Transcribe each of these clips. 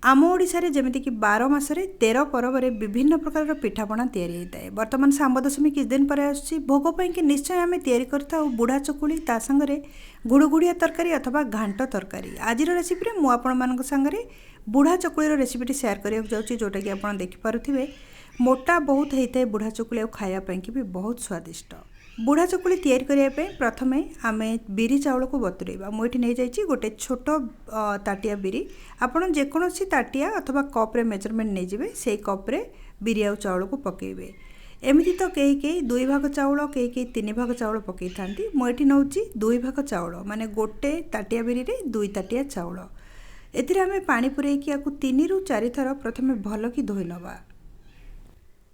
आम ओडिशा रे जेमिति कि 12 मासरे 13 पर्व रे विभिन्न प्रकार पिठापणा तैयारी होता है। वर्तमान सांब दशमी किछ दिन पर आसुची भोग पई कि निश्चय आम तैयारी करता बुढ़ा चकुली ता संगरे गुड़गुड़िया तरकारी अथवा घांट तरकारी। आज रेसिपी रे मु आपण मानक संगरे बुढ़ा चकुली रो रेसिपीटी शेयर करिया जाउची जोटा कि आपण देखि पारुथिबे। मोटा बहुत होता है बुढ़ा चकुली और खाया पई कि भी बहुत स्वादिष्ट। बुढ़ा चकुली तैयारी करिया पे प्रथमे आमे बिरी चाउल को बतुरेबा। मुठी नहीं जाइछि गोटे छोट ताटिया बिरी। आपण जेकोसी ताटिया अथवा कप रे मेजरमेंट नहीं जिवे से कप रे बिरी आ चाउल को पकेबे। एमिति तो कई कई 2 भाग चाउल कई कई 3 भाग चाउल पकई थांती। मुठी नउछि 2 भाग चाउल माने गोटे ताटिया बिरी रे 2 ताटिया चाउल। एथिरे आमे पानी पुरै कि आकु 3 रु 4 थर प्रथमे भल कि धोई नबा।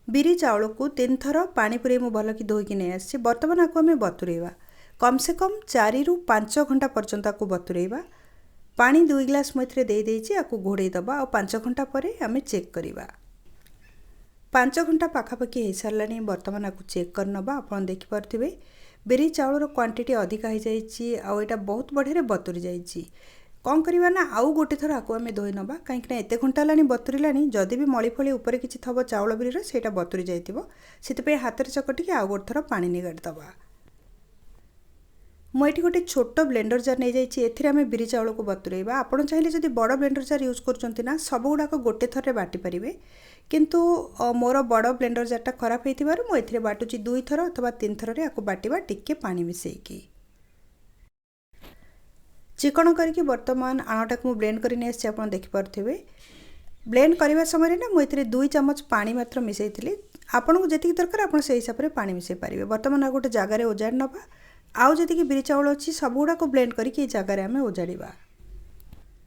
बिरी चाउल को 3 थर पानी पुरे मु भल कि धोई कि नहीं आसी। बर्तमान आपको आम बतुरेबा कम से कम 4 रु 5 घंटा पर्यंत आपको बतुरेबा। पानी 2 ग्लास मुझे दे देछि आपको घोड़े दबा और 5 घंटा पर आम चेक करवा। 5 घंटा पाखापाखि हो सारानी। बर्तमान आपको चेक कर नबा। आपन देखि पारथिबे बिरी चाउल क्वांटिटी अधिका हो जाइछि आ एटा बहुत बढ़िया बतुरी जाइछि। कौन करवा ना आउ गोटे थर आपको आम धोई नबा कहीं एत घंटा लानी बतुरलानी। जदि भी मली फली ऊपर किसी थब चाउल बिरी से बतुरी जाइथिबो से हाथ में चकटिकी आउ गोटे थर पानी निगाड़ी दबा। मुझे गोटे छोट ब्लेंडर जार नहीं जाइए एथिरे आम बिरी चाउल को बतुरेबा। आपड़ चाहिए जदि बड़ ब्लेंडर जार यूज करना सब गुड़ाक गोटे थर बाटी पारे किंतु मोर बड़ ब्लेंडर जारटा खराब होइथिबारु मु एथिरे बाटुची 2 थर अथवा 3 थर रे आको बाटिबा टिके पानी मिसेइकी। चिकन करके बर्तमान आणटा को ब्लेंड कर देखिपे। ब्लेंड करने समय ना मुझे 2 चम्मच पानी मात्र मिसई आपन को जी दरकार आप हिसाब से पानी मिसई पारे। बर्तमान गोटे जगार ओजाड़ नवा आउ जी बिरी चाउल अच्छी सब गुड़ाक ब्लेंड करके जगार आम ओजाड़ा।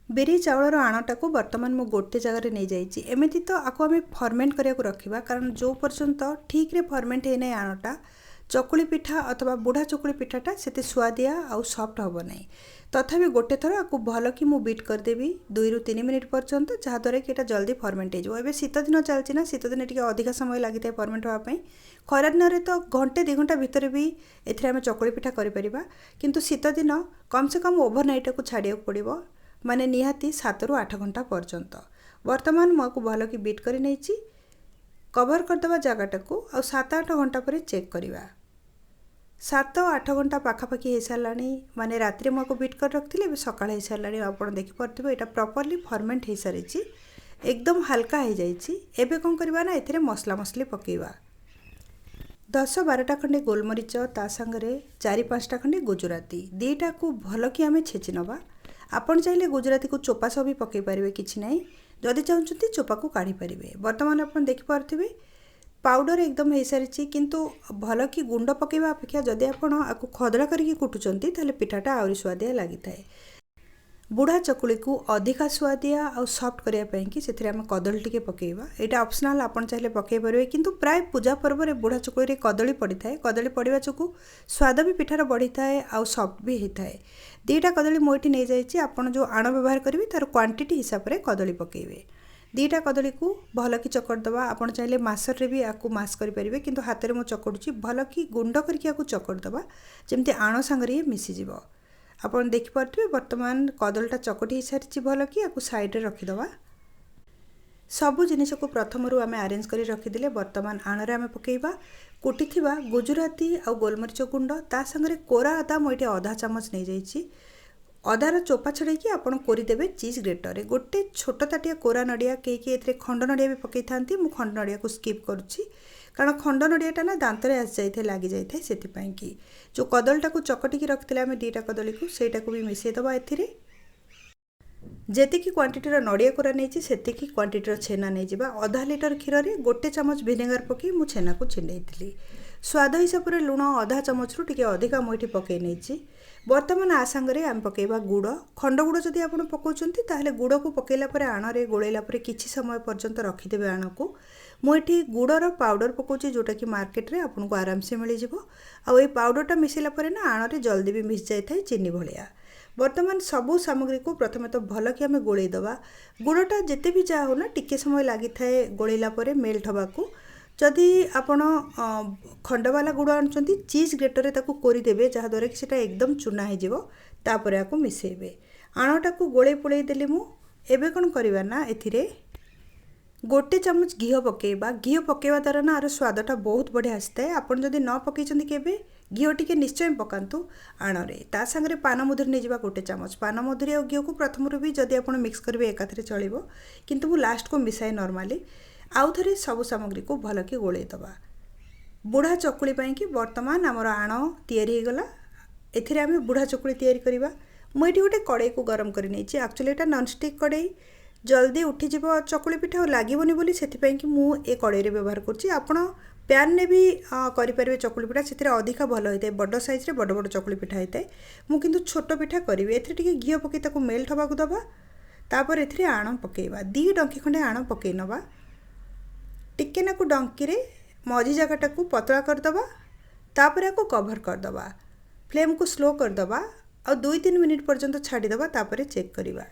बिरी चाउल आणटा को बर्तमान मु गोटे जगार नहीं जाइए। एमती तो आपको आम फर्मेंट करने रखा कारण जो पर्यंत ठीक रे फर्मेंट है ना आणटा चकुली पिठा अथवा बुढ़ा चकुली पिठाटा से स्वादिया आउ सॉफ्ट हम ना। तथापि गोटे थर आपको भल कि मु बीट करदेवी 2 रु 3 मिनिट पर्यंत जहाँद्वारा कि जल्दी फर्मेंट हो। शीत दिन चलती ना शीत दिन टी अधिक समय लगी था फर्मेंट होगापी। खरा दिन तो घंटे 2 घंटा भितर भी एम चकुली पिठा करें किंतु शीत दिन कम से कम ओभरनाइट को छाड़िया पड़ो माने निहाती 7 रु 8 घंटा पर्यंत। बर्तमान मुझे भल कि बीट कर नहीं कवर करदे जगटा को आ 7-8 घंटा पर चेक करवा। 7-8 घंटा पाखापाखि हो सारा माने राति में बीट कर रखी सका हो सारा। आप देखिपे यहाँ प्रॉपर्ली फर्मेंट हो सारी एकदम हल्का हो जाए। कौन करवा ना एथिरे मसला मसली पकेवा 10-12टा खंडे गोलमरीच ता संगरे 4-5टा खंडे गुजराती 2टा को भल कि आम छेची नवा। आपन चाहिए गुजराती को चोपा सब भी पकई पारे किसी ना जदि चाहते चोपा को काढ़ी पारे। बर्तमान आप देखिपे पाउडर एकदम हो सारी किंतु भल कि गुंड पकेवा अपेक्षा जदि आपको खदड़ा करके कुटुचंती ताले पिठाटा आहरी स्वादिया लगी थाए। बुढ़ा चकुली को अधिका स्वादिया और सॉफ्ट करने कि से आम कदली टिके पकेवा। यहाँ ऑप्शनल आपन चाहिए पकई पारे किंतु प्राय पूजा पर्व में बुढ़ा चकुली रे कदली पड़ी थाए। कदली पड़ा चकु स्वाद भी पिठार बढ़ी थाए आउ सॉफ्ट भी होता है। 2टा कदली मुझे नहीं जाइए। आपन जो आण व्यवहार करेंगे तार क्वांटिटी हिसाब से कदली पकेबे। 2टा कदली को भल कि चकड़दबा। आपन चाहिए मासर रे भी आपको मास करेंगे किंतु हाथ में मु चकड़ुची भल कि गुंड करके चकड़दबा जमती आण सांगे मिसीज। आपन देखिपे बर्तमान कदलटा चकटी सारी भल कि आपको साइड रे रखीदबा। सबु जिनिस को प्रथम आम अरेंज कर रखीदे। बर्तमान आण आम पकेबा कुटी गुजराती आ गोलमरीच गुंड ता संगे कोरा अदा मुझे आधा चामच नहीं जाइए। अदार चोपा छड़े आपड़ कोरीदेवे चीज ग्रेटर गोटे छोट ताटिया कोरा नड़िया कई खंड नड़िया भी पकई था। मुझे खंड नड़िया को स्किप करुच्ची कारण खंड नड़ियाटा ना दांत में आसी जाए लगी जाए से कि जो कदलटा को चकटिकी रखते आम 2टा कदली को सहीटा को भी मिसेदबा। एथिरे जेतिकी क्वांटिटीर नड़िया कोरा नहीं से क्वांटिटीर छेना नहीं जावा। आधा लीटर क्षीर में 1 चामच भिनेगार पकई मु छेना को छिंडई स्वाद हिसाब से लुण आधा चामच रु टिके अधिका मुझे पकई नहीं। बर्तमान आ सांगे आम पकेबा गुड़ खंड गुड़ जदि आप पकाउछंती ताहले गुड़ को पकेला परे आणरे गोलेला परे किछि समय पर्यंत रखिदेबे। आण को मुझे गुड़र पाउडर पकाउछि जोटा कि मार्केट रे आपको आराम से मिल जिवो। आ ए पाउडरटा मिसेला परे ना आणरे जल्दी भी मिस जाए थाए चीनी भलिया। बर्तमान सबू सामग्री को प्रथमे तो भल कि आम गोलई दबा। गुड़टा जिते भी जा हो ना टिके समय लगी थाए गोलेला परे मेल्ट हवा को। जदि आपण खंडवाला गुड़ आणुचंती चीज ग्रेटर ताको कोरीदेवे जहाँद्वारा कि सेटा एकदम चूना हो तापर आपको मिसेबे। आणटा को गोले पोड़े देले मु एबे कौन करवा ना एथिरे गोटे चामच घी पकेबा। घी पकेवा द्वारा ना आर स्वादटा बहुत बढ़िया आसता है। आपन जदि न पकईचंती केबे घी टिके निश्चय पकातु आणरे। ता संगे पान मधुरी नहीं जावा गोटे चामच। पान मधुरी और घी को प्रथम भी जदि आप मिक्स करेंगे एकाथरे चलो, किंतु मु लास्ट को मिसाए नॉर्मली आउ थे सब सामग्री को भल कि गोले दबा। बुढ़ा चकुली कि बर्तमान आमर आण तैयारी हो गला। एथिरे आमे बुढ़ा चकुली तैयारी करबा। मुझे गोटे कड़ाई को गरम कर नहीं। एक्चुअली एटा नॉनस्टिक कड़ाई, जल्दी उठीज चकुली पिठा और लगभग बोली से मुझे कड़ाई व्यवहार कर। पैन ने भी करें चकुली पिठा, से अधिका भल होता है। बड़ साइज बड़ बड़ चकुली पिठा होता है। मुझे छोट पिठा करी ए घी पकई ताको मेल्ट हवा को दबा। तापर ए आण पकेबा। 2 डंकी खंडे आण पकई नवा। टिके नाकु डंकी रे मझी जगटा को पतला करदबा। तापर याको कभर करदबा। फ्लेम को स्लो करदबा और 2-3 मिनिट पर्यंत छाड़ीदबा। तापर चेक करिबा।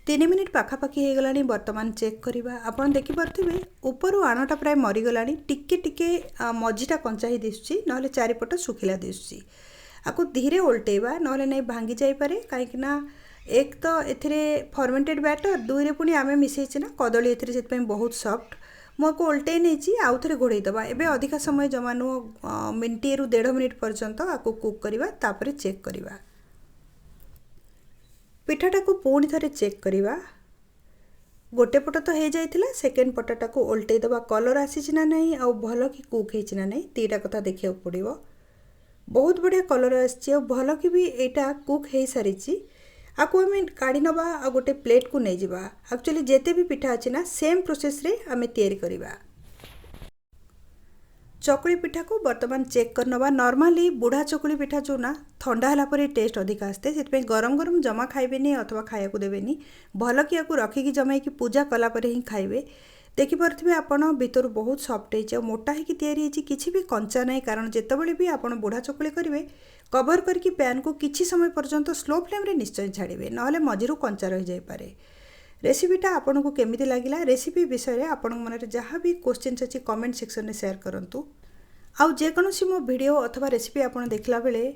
3 मिनिट पाखापाखि हो गलानी। बर्तमान चेक करिबा। आपन देखि परथिबे ऊपर आणटा प्राय मरी गलानी। टिके टिके मझीटा कंचा ही दिसुची, नहले चारिपट सुखिला दिसुची। आकु धीरे उल्टेबा, नहले नहीं भांगी जाई पारे। काहेकि ना एक तो एथिरे फर्मेंटेड बैटर, 2 रे पुनी आमे मिसेइछि ना कदली एथिरे, सेतपई बहुत सॉफ्ट। मो को उल्टे नहीं आउ थे घोड़े दबा। एबे अधिका समय जमा नु मिनटे रु 1.5 मिनिट पर्यंत आको कुक करिबा। तापरे चेक करिबा। पिठाटा को पुणी थे चेक करिबा। गोटे पट तो हो जाइथिला, सेकेंड पटटा को उल्टे दबा। कलर आसी ना नहीं आ भल कि कुक होइछि ना नहीं, तीटा कथा देखिया पड़िबो। बहुत बढ़िया कलर आछि आ भल कि भी एटा कुक हो सारिछि। आपको आम काढ़ी नवा आ गोटे प्लेट को नहीं जावा। एक्चुअली जेते भी पिठा अच्छी ना सेम प्रोसेस रे आमे तैयारी करिबा। चकुली पिठा को बर्तमान चेक कर नवा। नॉर्मली बुढ़ा चकुली पिठा जो ना ठंडा हला पर टेस्ट अधिक आसते, से गरम गरम जमा खाइबेनी अथवा खाया को देबेनी। भल कि याकू रखिकी जमाई कि पूजा कला पर ही खाइबे। देखि पारथिबे आपण भीतर बहुत सॉफ्ट है, मोटा है कि तैयारी है, किसी भी कंचा नहीं। कारण जेतेबेले भी आपण बुढ़ा चकुली करेंगे कवर करके पैन को किछि समय पर्यंत स्लो फ्लेम रे निश्चय छाड़िबे, नहले मझिरु कंचा रही जाई पारे। रेसिपीटा आपन को केमिति लागिला, रेसिपी विषय रे आपण मन रे जहाँ भी क्वेश्चन अछि कमेंट सेक्शन में शेयर करंतु। आउ जेकोसी मो वीडियो अथवा रेसिपी आपन देखला बेले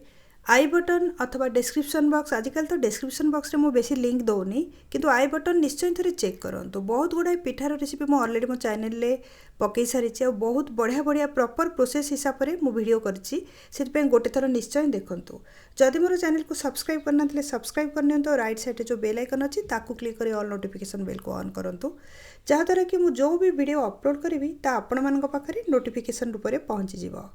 आई बटन अथवा डिस्क्रिप्शन बॉक्स, आजकल तो डिस्क्रिप्शन बॉक्स रे मो बेसी लिंक दौनी, किंतु आई बटन निश्चय थे चेक करंतु। बहुत गुड़ाए पिठार रेसिपी मो ऑलरेडी मो चैनल रे पकई सारी और बहुत बढ़िया बढ़िया प्रॉपर प्रोसेस हिसाब से मो वीडियो करछि, से गोटे थर निश्चय देखंतु। जदि मोर चैनल को सब्सक्राइब करना थे सब्सक्राइब करनी और राइट साइड जो बेल आइकन अच्छी ताकू क्लिक कर ऑल नोटिफिकेशन बेल को ऑन करंतु, जहाँद्वारा कि मु जो भी वीडियो अपलोड करी ता आपण मानक पाखरे नोटिफिकेशन रूप में पहुँची जिवो।